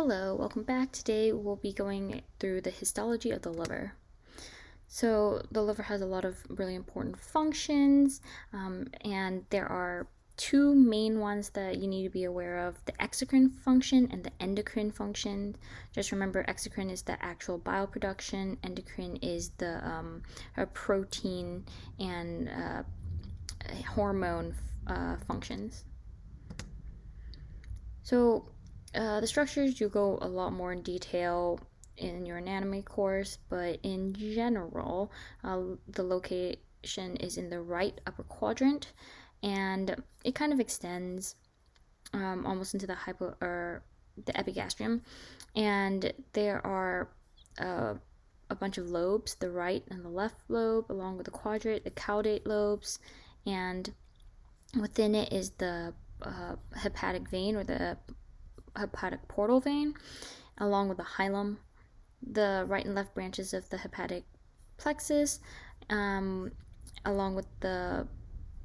Hello, welcome back. Today we'll be going through the histology of the liver. So the liver has a lot of really important functions, and there are two main ones that you need to be aware of: the exocrine function and the endocrine function. Just remember, exocrine is the actual bile production, endocrine is the protein and hormone functions. So the structures, you go a lot more in detail in your anatomy course, but in general, the location is in the right upper quadrant, and it kind of extends almost into the the epigastrium, and there are a bunch of lobes, the right and the left lobe, along with the quadrate, the caudate lobes, and within it is the hepatic vein, or the hepatic portal vein, along with the hilum, the right and left branches of the hepatic plexus, along with the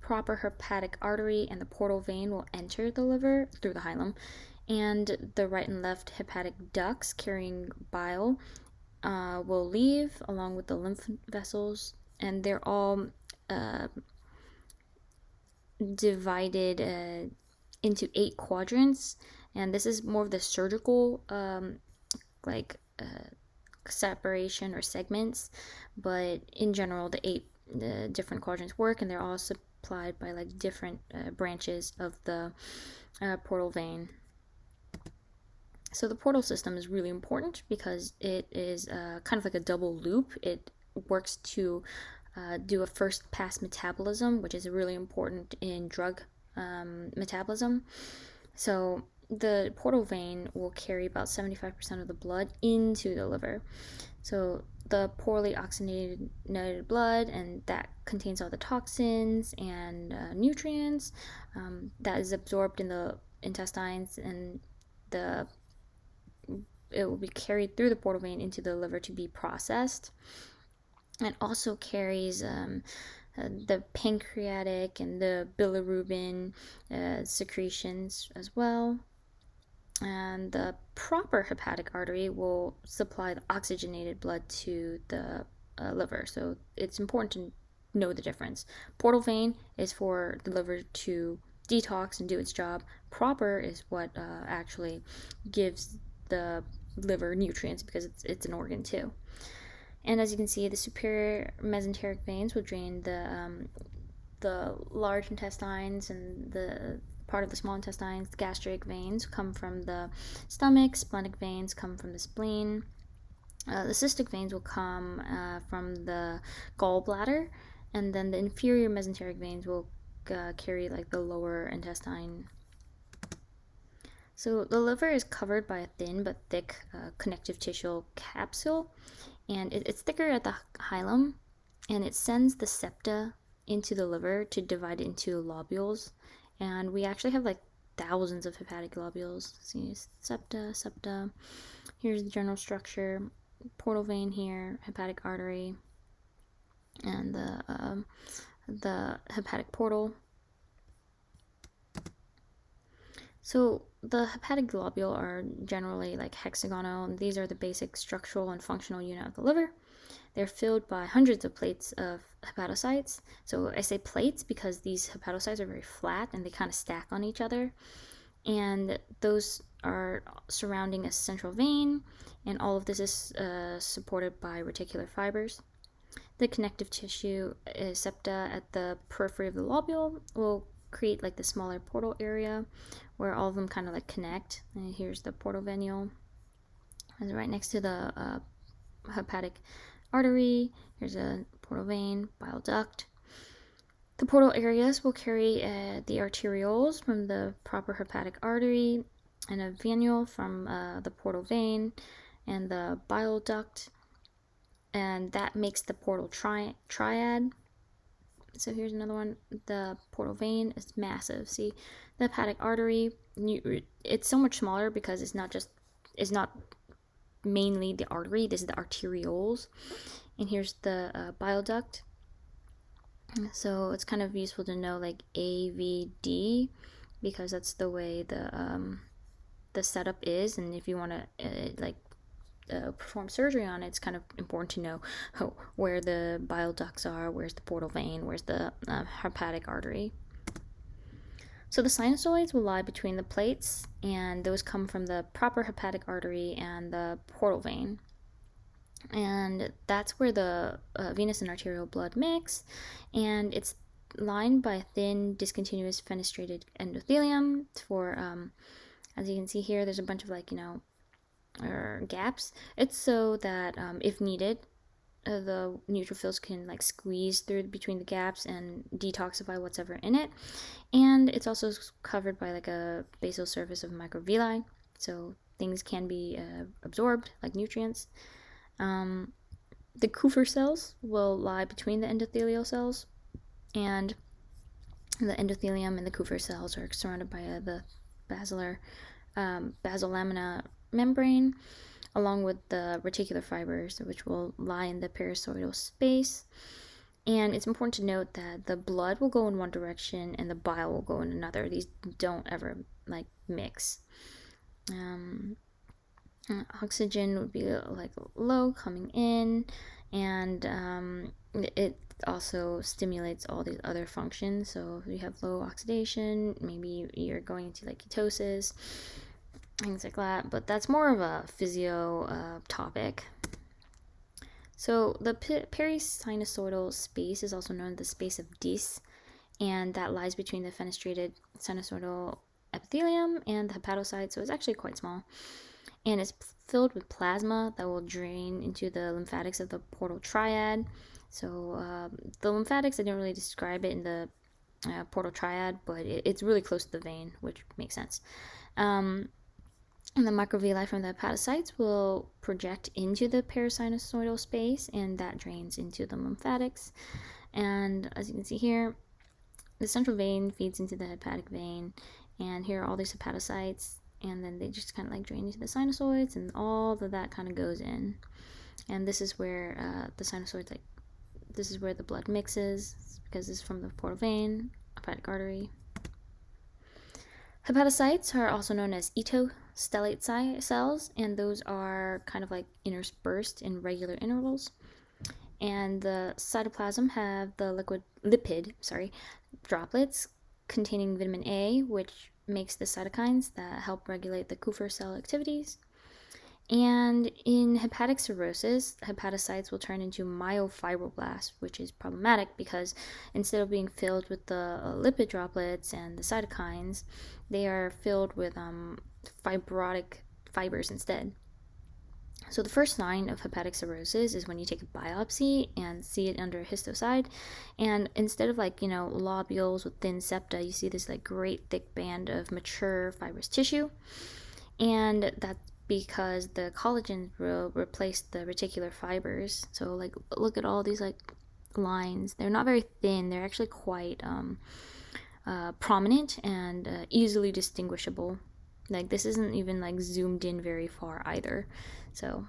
proper hepatic artery and the portal vein will enter the liver through the hilum, and the right and left hepatic ducts carrying bile will leave along with the lymph vessels, and they're all divided into 8 quadrants, and this is more of the surgical separation or segments, but in general the different quadrants work, and they're all supplied by different branches of the portal vein. So the portal system is really important because it is kind of like a double loop. It works to do a first pass metabolism, which is really important in drug metabolism. So the portal vein will carry about 75% of the blood into the liver. So the poorly oxygenated blood, and that contains all the toxins and nutrients that is absorbed in the intestines, and it will be carried through the portal vein into the liver to be processed. It also carries the pancreatic and the bilirubin secretions as well. And the proper hepatic artery will supply the oxygenated blood to the liver. So it's important to know the difference. Portal vein is for the liver to detox and do its job. Proper is what actually gives the liver nutrients, because it's an organ too. And as you can see, the superior mesenteric veins will drain the large intestines, and the part of the small intestines. The gastric veins come from the stomach. Splenic veins come from the spleen. The cystic veins will come from the gallbladder, and then the inferior mesenteric veins will carry the lower intestine. So the liver is covered by a thin but thick connective tissue capsule, and it's thicker at the hilum, and it sends the septa into the liver to divide it into lobules. And we actually have thousands of hepatic globules. See, septa. Here's the general structure: portal vein here, hepatic artery, and the hepatic portal. So the hepatic globule are generally hexagonal, and these are the basic structural and functional unit of the liver. They're filled by hundreds of plates of hepatocytes. So I say plates because these hepatocytes are very flat and they kind of stack on each other. And those are surrounding a central vein, and all of this is supported by reticular fibers. The connective tissue septa at the periphery of the lobule will create the smaller portal area where all of them kind of connect. And here's the portal venule, and right next to the hepatic artery, here's a portal vein, bile duct. The portal areas will carry the arterioles from the proper hepatic artery, and a venule from the portal vein, and the bile duct, and that makes the portal triad. So here's another one. The portal vein is massive. See, the hepatic artery, it's so much smaller because it's not mainly the artery. This is the arterioles. And here's the bile duct. So it's kind of useful to know AVD, because that's the way the the setup is, and if you want to perform surgery on it, it's kind of important to know where the bile ducts are, where's the portal vein, where's the hepatic artery. So the sinusoids will lie between the plates, and those come from the proper hepatic artery and the portal vein. And that's where the venous and arterial blood mix, and it's lined by a thin, discontinuous fenestrated endothelium for, as you can see here, there's a bunch of gaps. It's so that if needed, the neutrophils can squeeze through between the gaps and detoxify what's ever in it. And it's also covered by a basal surface of microvilli, so things can be absorbed like nutrients. The Kuffer cells will lie between the endothelial cells, and the endothelium and the Kuffer cells are surrounded by the basal lamina membrane, along with the reticular fibers, which will lie in the parasitoidal space. And it's important to note that the blood will go in one direction and the bile will go in another. These don't ever mix. Oxygen would be low coming in, and it also stimulates all these other functions. So if you have low oxidation, maybe you're going into ketosis, things like that, but that's more of a physio topic. So the perisinusoidal space is also known as the space of Dis, and that lies between the fenestrated sinusoidal epithelium and the hepatocytes, so it's actually quite small, and it's filled with plasma that will drain into the lymphatics of the portal triad. So the lymphatics, I didn't really describe it in the portal triad, but it's really close to the vein, which makes sense. And the microvilli from the hepatocytes will project into the perisinusoidal space, and that drains into the lymphatics. And as you can see here, the central vein feeds into the hepatic vein, and here are all these hepatocytes, and then they just kind of drain into the sinusoids, and all of that kind of goes in. And this is where the sinusoids, this is where the blood mixes, because this is from the portal vein, hepatic artery. Hepatocytes are also known as etostellate cells, and those are kind of interspersed in regular intervals. And the cytoplasm have the lipid droplets containing vitamin A, which makes the cytokines that help regulate the Kuffer cell activities. And in hepatic cirrhosis, hepatocytes will turn into myofibroblasts, which is problematic because instead of being filled with the lipid droplets and the cytokines, they are filled with fibrotic fibers instead. So the first sign of hepatic cirrhosis is when you take a biopsy and see it under a histoside, and instead of lobules with thin septa, you see this great thick band of mature fibrous tissue, and that's because the collagen will replace the reticular fibers. So look at all these lines. They're not very thin. They're actually quite prominent and easily distinguishable. This isn't even zoomed in very far either. So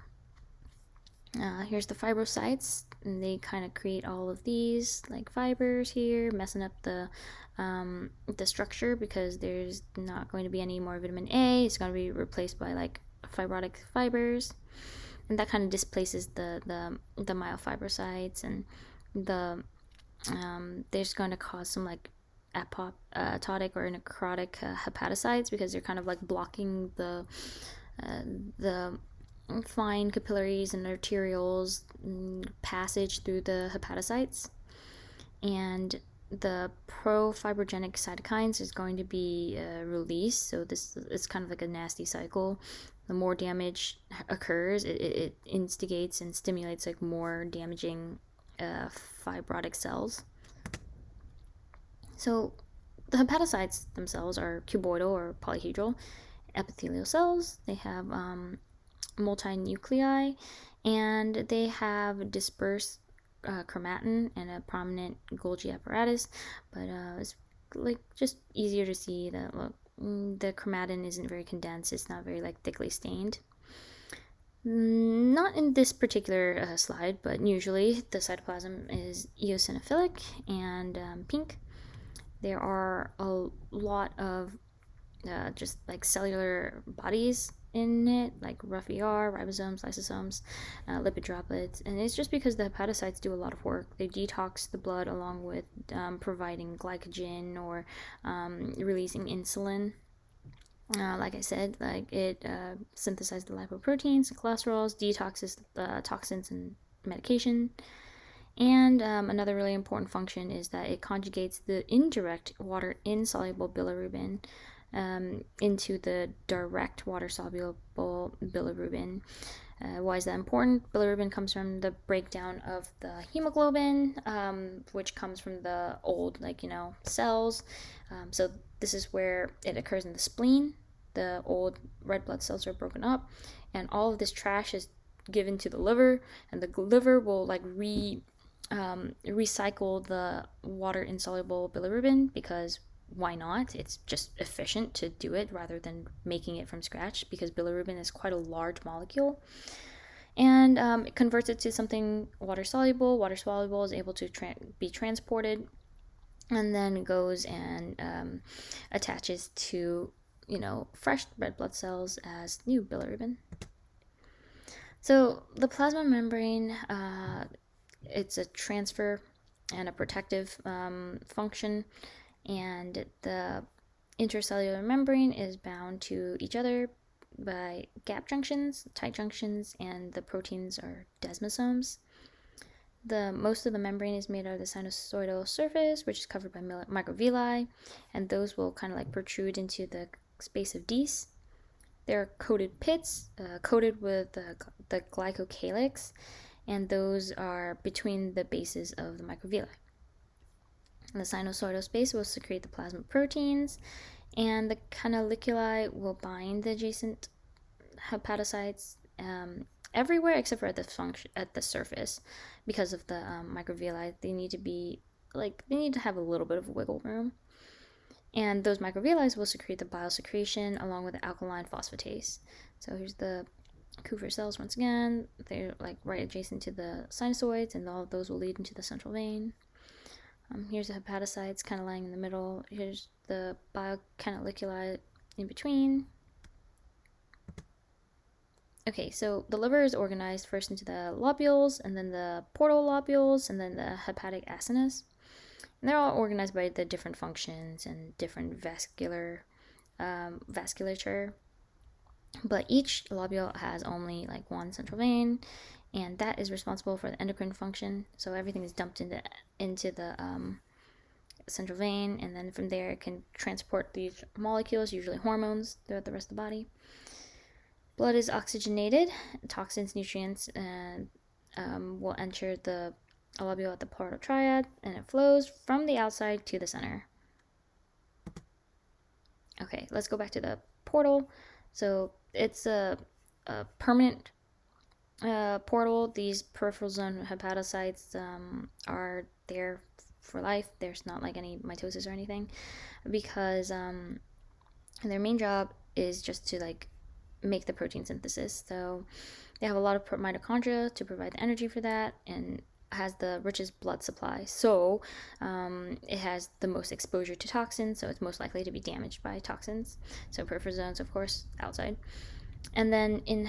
here's the fibrocytes, and they kind of create all of these fibers here, messing up the structure because there's not going to be any more vitamin A. It's going to be replaced by fibrotic fibers, and that kind of displaces the myofibrocytes, and there's going to cause some apoptotic or necrotic hepatocytes because they're kind of blocking the fine capillaries and arterioles passage through the hepatocytes. And the pro-fibrogenic cytokines is going to be released, so this is kind of a nasty cycle. The more damage occurs, it instigates and stimulates more damaging fibrotic cells. So the hepatocytes themselves are cuboidal or polyhedral epithelial cells. They have multinuclei, and they have dispersed chromatin and a prominent Golgi apparatus, but it's just easier to see that the chromatin isn't very condensed. It's not very thickly stained. Not in this particular slide, but usually the cytoplasm is eosinophilic and pink. There are a lot of just like cellular bodies in it, like rough ER, ribosomes, lysosomes, lipid droplets. And it's just because the hepatocytes do a lot of work. They detox the blood along with providing glycogen or releasing insulin. Like I said, like it synthesizes the lipoproteins and cholesterols, detoxes toxins and medication. And another really important function is that it conjugates the indirect water insoluble bilirubin into the direct water soluble bilirubin. Why is that important? Bilirubin comes from the breakdown of the hemoglobin, which comes from the old, cells. So this is where it occurs in the spleen. The old red blood cells are broken up, and all of this trash is given to the liver, and the liver will recycle the water insoluble bilirubin, because why not? It's just efficient to do it rather than making it from scratch, because bilirubin is quite a large molecule. And it converts it to something water soluble. Water soluble is able to be transported, and then goes and attaches to fresh red blood cells as new bilirubin. So the plasma membrane, it's a transfer and a protective function, and the intercellular membrane is bound to each other by gap junctions, tight junctions, and the proteins are desmosomes. Most of the membrane is made out of the sinusoidal surface, which is covered by microvilli, and those will kind of like protrude into the space of Dease. There are coated pits, coated with the glycocalyx, and those are between the bases of the microvilli. The sinusoidal space will secrete the plasma proteins, and the canaliculi will bind the adjacent hepatocytes everywhere except for at the surface, because of the microvilli. They need to have a little bit of wiggle room. And those microvilli will secrete the bile secretion along with the alkaline phosphatase. So here's the Kuffer cells once again. They're like right adjacent to the sinusoids, and all of those will lead into the central vein. Here's the hepatocytes kind of lying in the middle. Here's the bile canaliculi in between. Okay, so the liver is organized first into the lobules, and then the portal lobules, and then the hepatic acinus. And they're all organized by the different functions and different vasculature. But each lobule has only like one central vein, and that is responsible for the endocrine function. So everything is dumped into the central vein, and then from there it can transport these molecules, usually hormones, throughout the rest of the body. Blood is oxygenated. Toxins, nutrients, and will enter the lobule at the portal triad, and it flows from the outside to the center. Okay, let's go back to the portal. So it's a permanent portal. These peripheral zone hepatocytes are there for life. There's not like any mitosis or anything, because their main job is just to like make the protein synthesis. So they have a lot of mitochondria to provide the energy for that, and has the richest blood supply. So it has the most exposure to toxins, so it's most likely to be damaged by toxins. So peripheral zones, of course, outside. And then in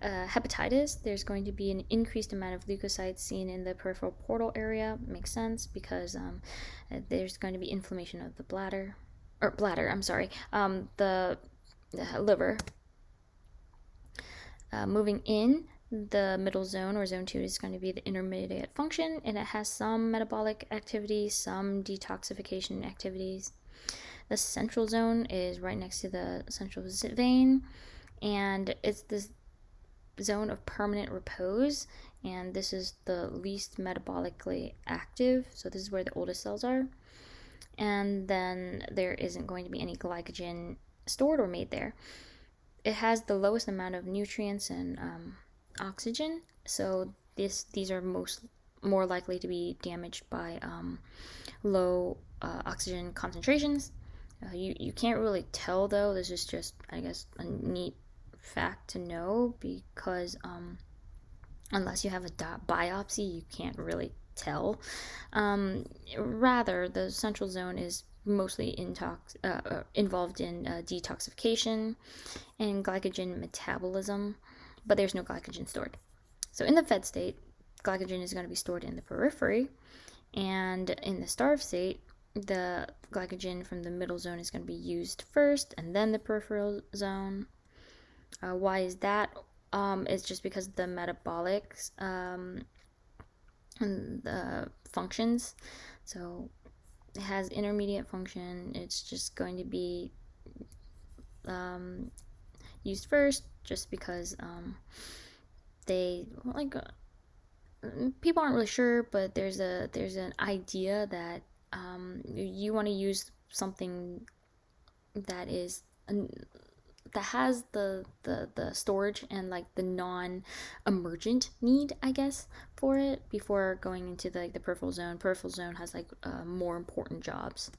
hepatitis, there's going to be an increased amount of leukocytes seen in the peripheral portal area. Makes sense, because there's going to be inflammation of the the liver. Moving in, the middle zone, or zone 2, is going to be the intermediate function, and it has some metabolic activities, some detoxification activities. The central zone is right next to the central vein, and it's this zone of permanent repose, and this is the least metabolically active, so this is where the oldest cells are. And then there isn't going to be any glycogen stored or made there. It has the lowest amount of nutrients and oxygen, so these are more likely to be damaged by low oxygen concentrations. You can't really tell, though. This is just, I guess, a neat fact to know, because unless you have a biopsy, you can't really tell. Rather, the central zone is mostly involved in detoxification and glycogen metabolism, but there's no glycogen stored. So in the fed state, glycogen is going to be stored in the periphery, and in the starved state, the glycogen from the middle zone is going to be used first, and then the peripheral zone. Why is that? It's just because the metabolics and the functions. So it has intermediate function. It's just going to be used first, just because they like people aren't really sure, but there's an idea that you want to use something that is that has the storage and like the non-emergent need, I guess, for it before going into the peripheral zone. Peripheral zone has like more important jobs,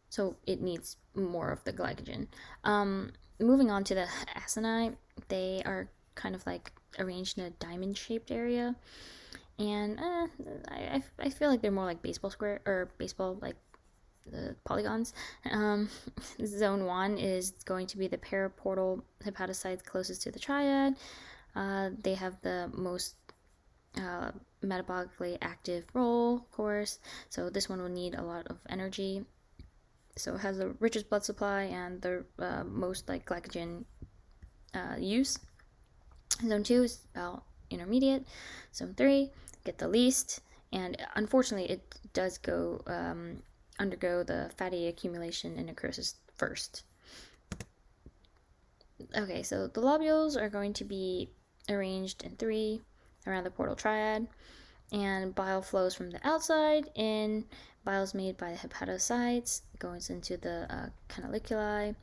so it needs more of the glycogen. Moving on to the acini, they are kind of like arranged in a diamond-shaped area, and I feel like they're more like baseball square or baseball like the polygons. Zone 1 is going to be the periportal hepatocytes closest to the triad. They have the most metabolically active role, of course, so this one will need a lot of energy. So it has the richest blood supply and the most like glycogen use. Zone 2 is about intermediate. Zone 3, get the least, and unfortunately it does go undergo the fatty accumulation and necrosis first. Okay, so the lobules are going to be arranged in 3 around the portal triad, and bile flows from the outside in. Bile is made by the hepatocytes, goes into the canaliculi,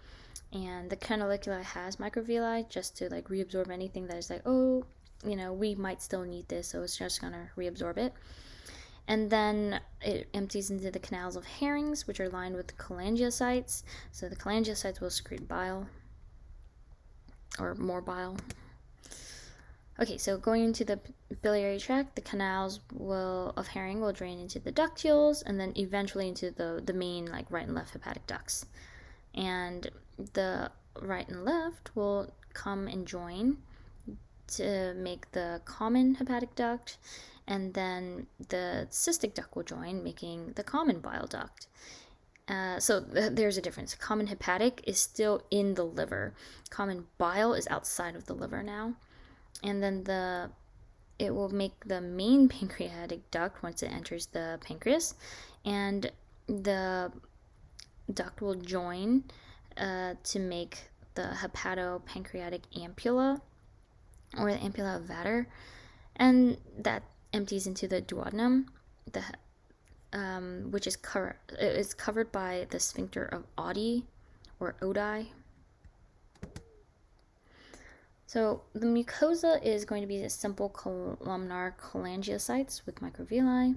and the canaliculi has microvilli just to like reabsorb anything that is like, oh, we might still need this, so it's just gonna reabsorb it. And then it empties into the canals of herrings, which are lined with cholangiocytes. So the cholangiocytes will secrete bile, or more bile. Okay, so going into the biliary tract, the canals of herring will drain into the ductules, and then eventually into the main like right and left hepatic ducts. And the right and left will come and join to make the common hepatic duct, and then the cystic duct will join, making the common bile duct. So there's a difference. Common hepatic is still in the liver. Common bile is outside of the liver now. And then it will make the main pancreatic duct once it enters the pancreas, and the duct will join to make the hepatopancreatic ampulla, or the ampulla of Vater, and that empties into the duodenum, which is covered by the sphincter of Oddi or Oddi. So the mucosa is going to be a simple columnar cholangiocytes with microvilli.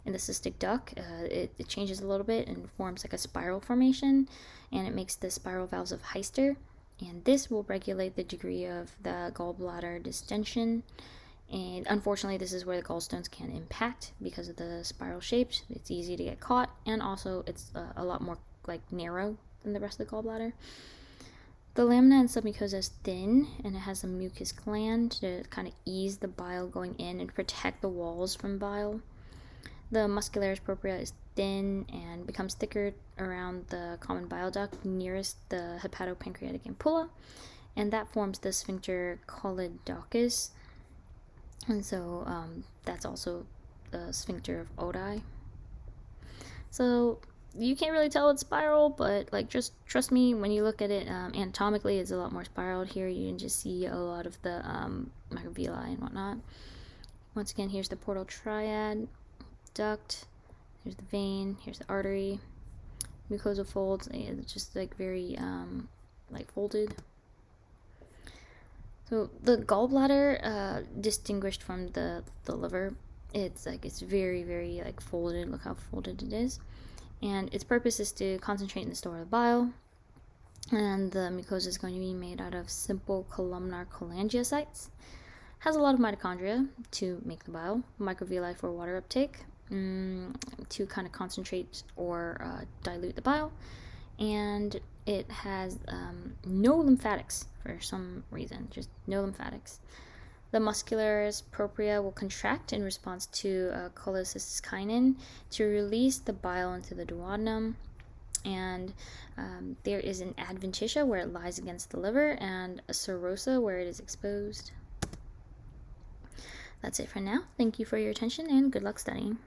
In the cystic duct, it changes a little bit and forms like a spiral formation, and it makes the spiral valves of Heister, and this will regulate the degree of the gallbladder distension. And unfortunately, this is where the gallstones can impact because of the spiral shapes. It's easy to get caught, and also it's a lot more like narrow than the rest of the gallbladder. The lamina and submucosa is thin, and it has a mucus gland to kind of ease the bile going in and protect the walls from bile. The muscularis propria is thin and becomes thicker around the common bile duct nearest the hepatopancreatic ampulla, and that forms the sphincter choledochus. And so that's also the sphincter of Oddi. So you can't really tell it's spiral, but like just trust me, when you look at it anatomically, it's a lot more spiraled. Here you can just see a lot of the microvilli and whatnot. Once again, here's the portal triad, duct, here's the vein, here's the artery, mucosa folds. It's just like very like folded. So the gallbladder, distinguished from the liver, it's very, very like folded. Look how folded it is. And its purpose is to concentrate and store the bile. And the mucosa is going to be made out of simple columnar cholangiocytes. Has a lot of mitochondria to make the bile, microvilli for water uptake, to kind of concentrate or dilute the bile. And it has no lymphatics for some reason, just no lymphatics. The muscularis propria will contract in response to cholecystokinin to release the bile into the duodenum. And there is an adventitia where it lies against the liver, and a serosa where it is exposed. That's it for now. Thank you for your attention, and good luck studying.